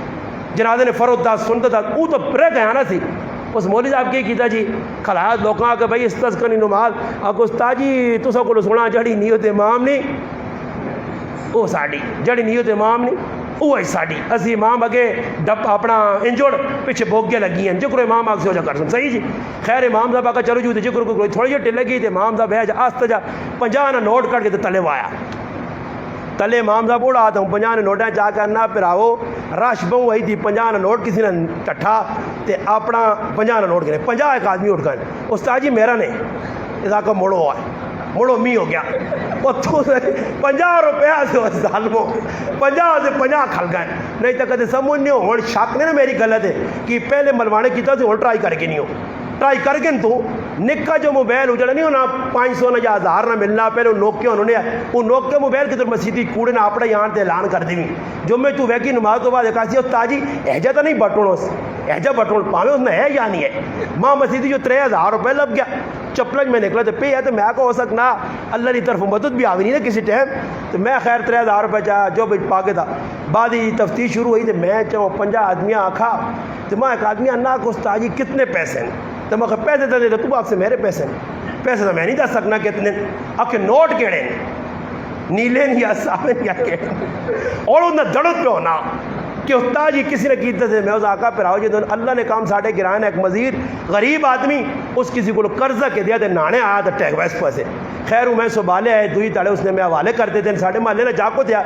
جنازے نے فرد دا سنتا تھا وہ تو رہ گیا نا سی اس مولوی صاحب کی کیتا جی کھلایا لوگوں آ کے بھائی استسقنی نماز آگے استاد جی تسا کو سنا جڑی نیت امام نہیں وہ ساڑی جڑی نیت امام نہیں وہ ہے ساڑی اسی امام اگے ڈپ اپنا انجوڑ پیچھے بوگے لگی ہیں جکر امام آگ سے ہو جا کر سن صحیح جی خیر امام صاحب آگا چلو جو جکر کو تھوڑی جی لگی تھی امام صاحب ہے جا آستا جا 50 نہ نوٹ کر کے تلے وایا تلے امام صاحب اڑا آتا ہوں 50 نے نوٹیں چاہ کرنا پھر آؤ رش بہو وہی تھی 50 نہ نوٹ کسی نے ٹٹھا تے اپنا 50 نہ نوٹ کرے 50 ایک آدمی اٹھ گئے استاد جی میرا نہیں اس کا موڑو ہے موڑو می ہو گیا وہ تو 50 روپیہ سے ظالموں 50 سے 50 کھل گئے نہیں تو کہتے سمجھ نہیں ہو شک نہیں نا میری غلط ہے کہ پہلے ملوانے کی طرح سے ٹرائی کر کے نہیں ہو ٹرائی کر کے تو نکا جو موبائل اجڑا نہیں ہونا 500 نہ یا 1000 نہ ملنا پہلے نوکیا انہوں نے وہ نوکیا موبائل کی طرف مسیدی کوڑے نہ اپنے یہاں تے اعلان کر دی جو میں تو ویکی نماز تو بعد ایک آسی تاجی احجا تو نہیں بٹوڑ اس احجا بٹوڑ پاوے اس میں ہے یا نہیں ہے ماں مسیدی جو 3000 روپے لگ گیا چپلج میں نکلا تو پہ ہے تو میں کو ہو سکنا اللہ کی طرف مدد بھی آوی نہیں نا کسی ٹائم تو میں خیر 3000 روپے چاہا جو بھی پا کے تھا بعد ہی تفتیش شروع ہوئی تو میں چاہوں 50 آدمی آکھا تو میں ایک آدمی انا کو استاد جی کتنے پیسے ہیں تو میں پیسے دے دے تو آپ سے میرے پیسے ہیں پیسے تو میں نہیں دس سکنا کتنے آپ کے نوٹ کیڑے نیلے نہیں یا صاحب یا کیڑے اور انہیں دڑت پہ ہونا کہ استاد جی کسی نے کیتے تھے میں اس آقا پہ راؤ جی اللہ نے کام ساڑھے گرائن ایک مزید غریب آدمی اس کسی کو قرضہ کے دیا تھے نانے آیا تھا ٹیک ویس پہ سے خیر میں سبالے آئے دوئی تاڑے اس نے میں حوالے کرتے تھے ساڑھے محلے نے جاکو دیا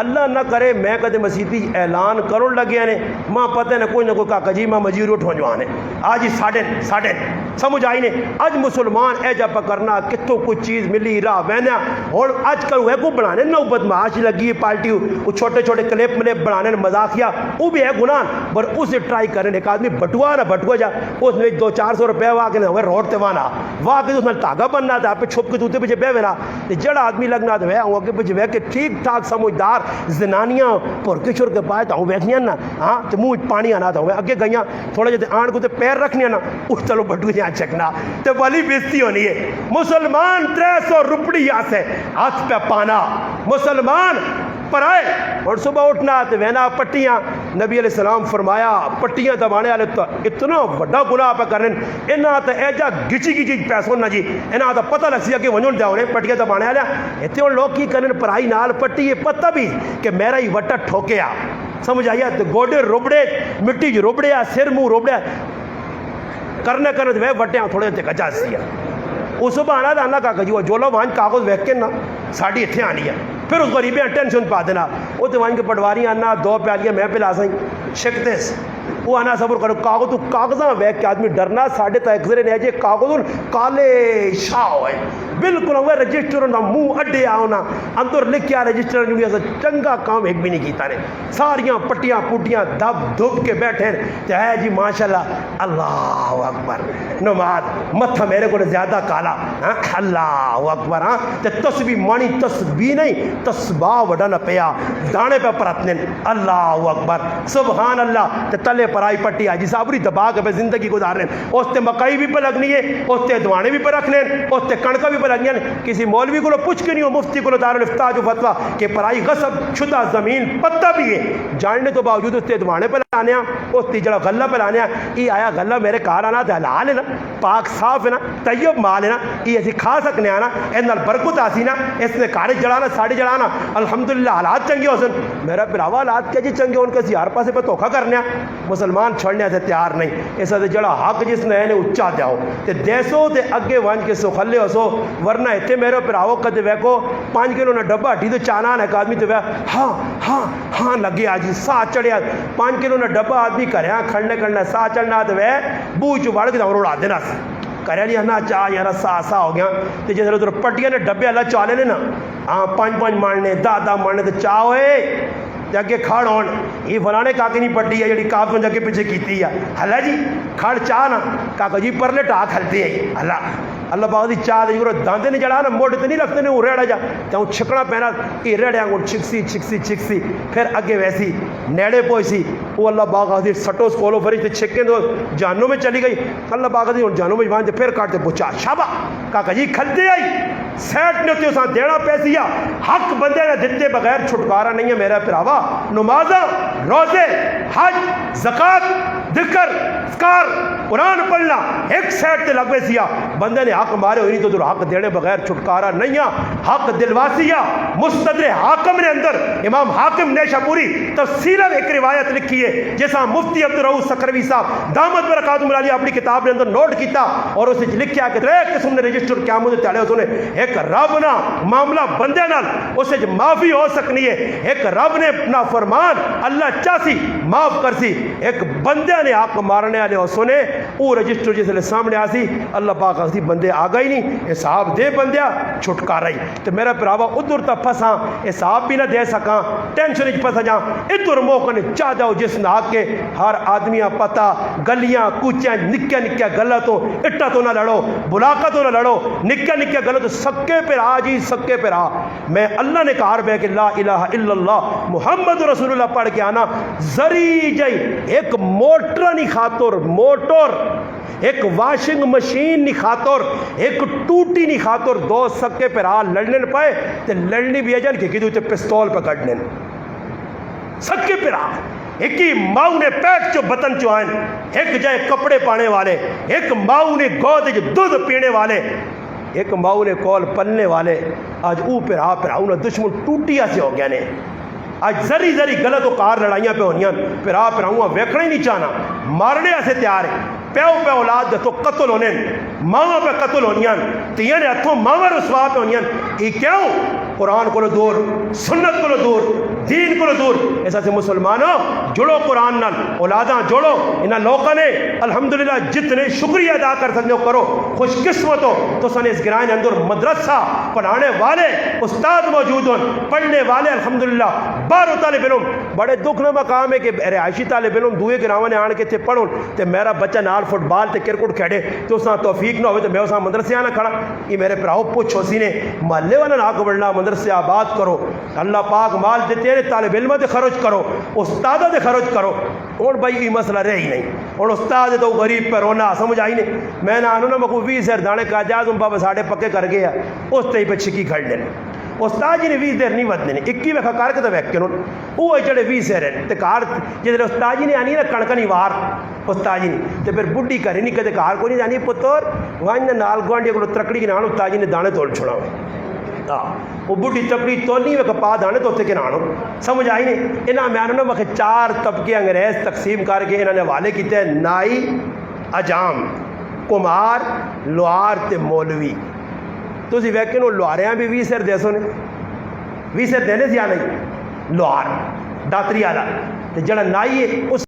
اللہ نہ کرے میں کدے مسیحی اعلان کروں لگیا نے ماں پتہ نہ کوئی کاکا جی ماں مجیر اٹھو جوانے آج ہی ساڑھے سمجھ آئی نے آج مسلمان اے جا پکرنا کتوں کوئی چیز ملی راہ وینا اور آج کل وہ کو بنانے نوبت معاش لگی ہے پارٹی وہ چھوٹے چھوٹے کلپ ملے بنانے مذاقیہ وہ بھی ہے گناہ پر اسے ٹرائی کرنے ایک آدمی بٹوا نہ بٹوا جا اس میں 200-400 روپے واقع نہ ہوئے روڈ تے وانا واقع اس میں تاگا بننا تھا پہ چھپ کے دوتے پہ بے وینا جڑا آدمی لگنا تھا وہ کے پہ کہ ٹھیک ٹھاک سمجھدار زنانیاں پرکے چھوڑ کے پائے تو بیٹھنیاں نا ہاں تو منہ پانی آنا تھا وہ اگے گئیاں تھوڑے جتے آن کو تے پیر رکھنیاں نا اس چلو بٹو جہاں چکنا تے والی بیستی ہونی ہے مسلمان 300 روپڑی یہاں سے ہاتھ پہ پانا مسلمان پر آئے اور صبح اٹھنا تو وینا پٹیاں نبی علیہ السلام فرمایا پٹیاں دبانے والے تو اتنا بڑا گناہ پہ کرنے انہاں تو ایجا گچی گچی پیسوں نہ جی انہاں تو پتہ لگ سیا کہ ونجھون جاؤ نے پٹیاں دبانے والے اتنے لوگ کی کرنے پرائی نال پٹی یہ پتہ بھی کہ میرا ہی وٹا ٹھوکیا سمجھ آیا تو گوڑے روبڑے مٹی جو روبڑے سر منہ روبڑے کرنے تو وہ وٹیاں تھوڑے تے کچا سیا اس صبح آنا تھا اللہ کا جو لو وہاں کاغذ ویک کے نا ساڑھی اتنے آنی ہے پھر اس غریبیں ٹینشن پا دینا وہ تو وہاں کے پٹواری آنا 2 پیالیاں میں پلا سائیں شکتے وہ آنا صبر کرو کاغذ تو کاغذاں ویک کے آدمی ڈرنا ساڑھے تا ایک نے جے کاغذ کالے شاہ ہوئے بالکل ہوئے رجسٹر ہونا منہ اڈے آنا اندر لکھیا رجسٹر جنہی ایسا چنگا کام ایک بھی نہیں کیتا نے ساریاں پٹیاں پوٹیاں دب دب کے بیٹھے تو ہے جی ماشاءاللہ اللہ اکبر نماز متھا میرے کو زیادہ کالا اللہ اکبر ہاں تسبیح مانی تسبیح نہیں تسباہ وڈا نہ پیا دانے پہ پرتنے اللہ اکبر سبحان اللہ تلے پرائی پٹی آجی صابری دبا کے پہ زندگی گزارنے اس تے مکئی بھی پہ لگنی ہے اس تے دوانے بھی پہ رکھنے اس تے کنکا بھی پہ لگنی ہے کسی مولوی کو پوچھ کے نہیں ہو مفتی کو دارالفتاح جو فتویٰ کہ پرائی غصب شدہ زمین پتہ بھی ہے جاننے تو باوجود اس تے دوانے پہ لانے اس تے جڑا غلہ پہ لانے یہ آیا غلہ میرے کار آنا تو حلال ہے نا پاک صاف ہے نا طیب مال ہے نا یہ ایسی کھا سکنے آنا اندر برکت آسی نا اس نے کارج جڑانا ساڑھی جڑانا الحمدللہ حالات چنگے ہو سن میرا پراوا حالات کیا جی چنگے ان کے سیار پاسے پہ توکھا کرنے مسلمان چھوڑنے سے تیار نہیں ایسا تے جڑا حق جس نے انہیں اچھا دیاؤ تے دیسو تے اگے وانج کے سو خلے ہو سو ورنہ اتنے میرے پراو کدے ویکو 5 کلو نہ ڈبا ہٹی تو چانا ہے ایک آدمی تو ہاں لگے آجی سا چڑھیا 5 کلو نہ ڈبا آدمی کریا کھڑنے سا چڑھنا تو وہ بوئی چو وڑ کے دور اڑا دینا کریا نہیں ہنا چاہ یار سا ہو گیا تو جیسے ادھر پٹیاں نے ڈبے اللہ چالے نے نا ہاں 5 مارنے 10 مارنے تو چاہ ہوئے اگے کھڑ ہون یہ فلانے کاکی نہیں پٹی ہے جڑی کاپ اگے پیچھے کیتی ہے ہلا جی کھڑ چاہ نا کاکا جی پرلے ٹا کھلتے ہیں اللہ باغ دی چاہ دے داندے نے جڑا نا موڑ تے نہیں لگتے نے ریڑا جا تو چھکنا پینا یہ ریڑیا کو چھکسی پھر اگے ویسی نیڑے پوسی وہ اللہ باغ دی سٹو سکولو فرج تے چھکیں دو جانوں میں چلی گئی اللہ باغ دی جانوں میں وہاں پھر کاٹتے بچا شابا کاکا جی کھلتے آئی سیٹ نے ہوتے اساں دینا پیسیا حق بندے نے دیتے بغیر چھٹکارا نہیں ہے میرا پراوا نمازاں روزے حج زکات ذکر اذکار قرآن پڑھنا ایک سیٹ تے لگوے سیا بندے نے حق مارے ہوئی تو در حق دینے بغیر چھٹکارا نہیں ہے حق دلواسیا مستدر حاکم نے اندر امام حاکم نے شپوری تفصیلاً ایک روایت لکھی ہے جیسا مفتی عبدالرؤف سکروی صاحب دامت برکاتہم العالیہ اپنی کتاب نے اندر نوٹ کیتا اور اسے لکھیا کہ ایک قسم نے رجسٹر قیامت تالے اس نے ایک رب نا معاملہ بندے نال اسے جو معافی ہو سکنی ہے ایک رب نے اپنا فرمان اللہ چاسی معاف کر سی ایک بندے نے حق مارنے والے اور سنے وہ رجسٹر جس لئے سامنے آسی اللہ پاک آسی بندے آگا ہی نہیں حساب دے بندیا چھٹکا رہی تو میرا پراوا ادھر تا پھساں حساب بھی نہ دے سکاں ٹینشن اچ پھسا جاں ادھر موقع نے چاہ جاؤ جس نہ کے ہر آدمیاں پتہ گلیاں کوچیاں نکیا گلہ تو اٹھا تو نہ لڑو بلاکہ تو نہ لڑو نکیا گلہ تو سکے پر آ جی سکے پر آ میں اللہ نے کہا بے کہ لا الہ الا اللہ محمد رسول اللہ پڑھ کے آنا زری جائی ایک موٹر نہیں خاطر موٹر ایک واشنگ مشین نہیں خاطر ایک ٹوٹی نہیں خاطر دو سکے پر آ لڑنے نہ پائے تے لڑنی بھی اجن کہ کدو تے پستول پکڑنے سکے پر آ ایک ہی ماؤں نے پیٹ چو بطن چو آئین ایک جائے کپڑے پانے والے ایک ماؤں نے گود جو دودھ پینے والے ایک ماؤں نے کول پلنے والے آج او پر آ انہیں دشمن ٹوٹیا سے ہو گیا نے اج زری زری غلط وقار لڑائیاں پہ ہونیاں پھر آپ پھراؤں ویکھنا ہی نہیں چاہنا مارنے ایسے تیار ہے پیو پہ اولاد دے تو قتل ہونے ماں پہ قتل ہونیاں تیاں نے ہتھوں ماں رسوا پہ ہونیاں یہ کیوں قرآن کو دور سنت کو دور دین کو دور ایسا سے مسلمانوں جڑو قرآن نال اولاداں جوڑو انہاں لوگوں نے الحمدللہ جتنے شکریہ ادا کر سکتے ہو کرو خوش قسمت ہو تو سن اس گرائن اندر مدرسہ پڑھانے والے استاد موجود ہوں پڑھنے والے الحمدللہ 12 طالب علم بڑے دکھ نہ مقام ہے کہ رہائشی طالب علم دوئے گراواں نے آن کے تھے پڑھوں تے میرا بچہ نال فٹ بال تے کرکٹ کھیڑے تو اساں توفیق نہ ہوئے تو میں اساں مدرسے آنا کھڑا یہ میرے پراؤ پوچھو سی نے محلے والا نہ کو بڑھنا مدرسے آباد کرو اللہ پاک مال دیتے ہیں طالب علم دے خرچ کرو استادہ دے خرچ کرو اور بھائی یہ مسئلہ رہ ہی نہیں اور استاد تو غریب پہ رونا سمجھ آئی نہیں میں نہ آنو نا مکو 20 ہزار دانے کا جاز ان بابا ساڑھے پکے کر گیا اس تے پہ چھکی کھڑ لینے استاد جی نے 20 دیر نہیں ود دینے 21 میں کار کے تو ویک کنون وہ جڑے 20 ہزار ہیں تے کار جدھر استاد جی نے آنی نا کڑکنی وار استاد جی نے تے پھر بڈھی کرے نہیں کدے کار کو نہیں جانی پتر وہاں نال گوانڈی کو ترکڑی کے نال استاد جی نے دانے توڑ چھوڑا وہ بڈھی تپڑی تولنی میں کپا دانے تو تے کے نانو سمجھ آئی نہیں انہاں میں آنو نا وقت 4 طبقے انگریز تقسیم کر کے انہوں نے حوالے کیتے ہیں نائی اجام کمار لوہار تے مولوی تو اسی ویکن وہ لوہاریاں بھی 20 سر دے سو نے 20 سر دینے سے یا نہیں لوہار داتری آلا تے جڑا نائی ہے اس